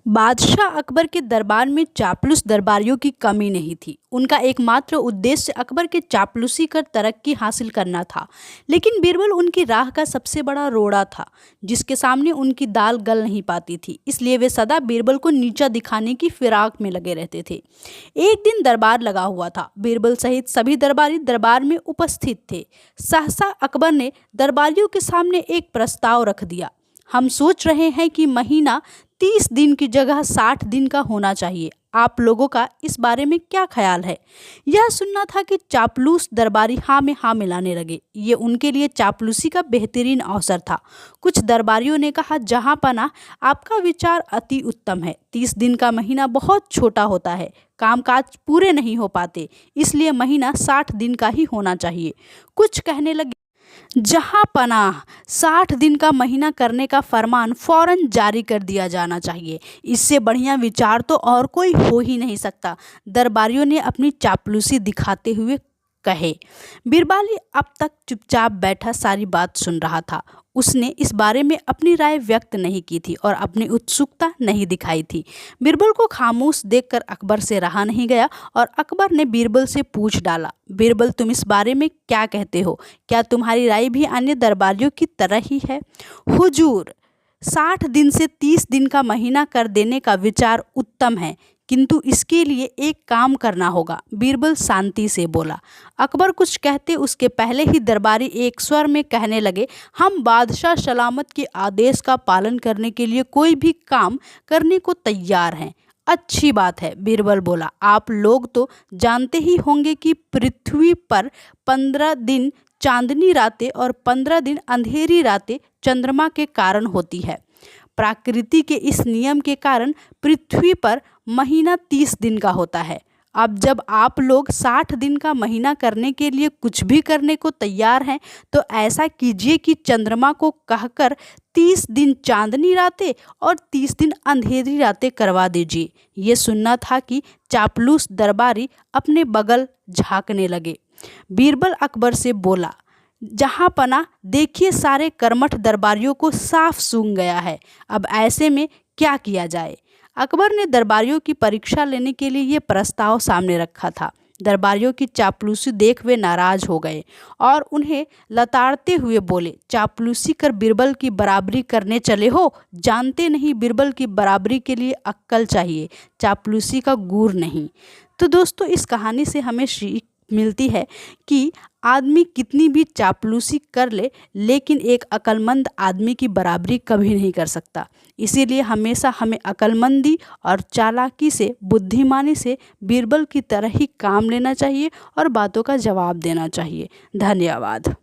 बादशाह अकबर के दरबार में चापलूस दरबारियों की कमी नहीं थी। उनका एकमात्र उद्देश्य अकबर के चापलूसी कर तरक्की हासिल करना था। लेकिन बीरबल उनकी राह का सबसे बड़ा रोड़ा था, जिसके सामने उनकी दाल गल नहीं पाती थी। इसलिए वे सदा बीरबल को नीचा दिखाने की फिराक में लगे रहते थे। एक दिन दरबार लगा हुआ था। बीरबल सहित सभी दरबारी दरबार में उपस्थित थे। सहसा अकबर ने दरबारियों के सामने एक प्रस्ताव रख दिया। हम सोच रहे हैं कि महीना 30 दिन की जगह 60 दिन का होना चाहिए। आप लोगों का इस बारे में क्या ख्याल है? यह सुनना था कि चापलूस दरबारी हाँ में हाँ मिलाने लगे। ये उनके लिए चापलूसी का बेहतरीन अवसर था। कुछ दरबारियों ने कहा, जहाँ पना, आपका विचार अति उत्तम है। 30 दिन का महीना बहुत छोटा होता है, कामकाज पूरे नहीं हो पाते, इसलिए महीना 60 दिन का ही होना चाहिए। कुछ कहने लगे, जहाँ पनाह, 60 दिन का महीना करने का फरमान फौरन जारी कर दिया जाना चाहिए। इससे बढ़िया विचार तो और कोई हो ही नहीं सकता, दरबारियों ने अपनी चापलूसी दिखाते हुए कहे। बीरबल अब तक चुपचाप बैठा सारी बात सुन रहा था। उसने इस बारे में अपनी राय व्यक्त नहीं की थी और अपनी उत्सुकता नहीं दिखाई थी। बीरबल को खामोश देखकर अकबर से रहा नहीं गया और अकबर ने बीरबल से पूछ डाला, बीरबल, तुम इस बारे में क्या कहते हो? क्या तुम्हारी राय भी अन्य दरबारियों की तरह ही है? हुजूर, 60 दिन से 30 दिन का महीना कर देने का विचार उत्तम है, किंतु इसके लिए एक काम करना होगा, बीरबल शांति से बोला। अकबर कुछ कहते उसके पहले ही दरबारी एक स्वर में कहने लगे, हम बादशाह सलामत के आदेश का पालन करने के लिए कोई भी काम करने को तैयार हैं। अच्छी बात है, बीरबल बोला। आप लोग तो जानते ही होंगे कि पृथ्वी पर 15 दिन चांदनी रातें और 15 दिन अंधेरी रातें चंद्रमा के कारण होती है। प्रकृति के इस नियम के कारण पृथ्वी पर महीना 30 दिन का होता है। अब जब आप लोग 60 दिन का महीना करने के लिए कुछ भी करने को तैयार हैं, तो ऐसा कीजिए कि चंद्रमा को कहकर 30 दिन चांदनी रातें और 30 दिन अंधेरी रातें करवा दीजिए। ये सुनना था कि चापलूस दरबारी अपने बगल झांकने लगे। बीरबल अकबर से बोला, जहाँ पना, देखिए सारे कर्मठ दरबारियों को साफ सूंघ गया है। अब ऐसे में क्या किया जाए? अकबर ने दरबारियों की परीक्षा लेने के लिए ये प्रस्ताव सामने रखा था। दरबारियों की चापलूसी देख वे नाराज हो गए और उन्हें लताड़ते हुए बोले, चापलूसी कर बीरबल की बराबरी करने चले हो? जानते नहीं, बीरबल की बराबरी के लिए अक्ल चाहिए, चापलूसी का गुर नहीं। तो दोस्तों, इस कहानी से हमें सीख मिलती है कि आदमी कितनी भी चापलूसी कर ले, लेकिन एक अक्लमंद आदमी की बराबरी कभी नहीं कर सकता। इसीलिए हमेशा हमें अक्लमंदी और चालाकी से, बुद्धिमानी से बीरबल की तरह ही काम लेना चाहिए और बातों का जवाब देना चाहिए। धन्यवाद।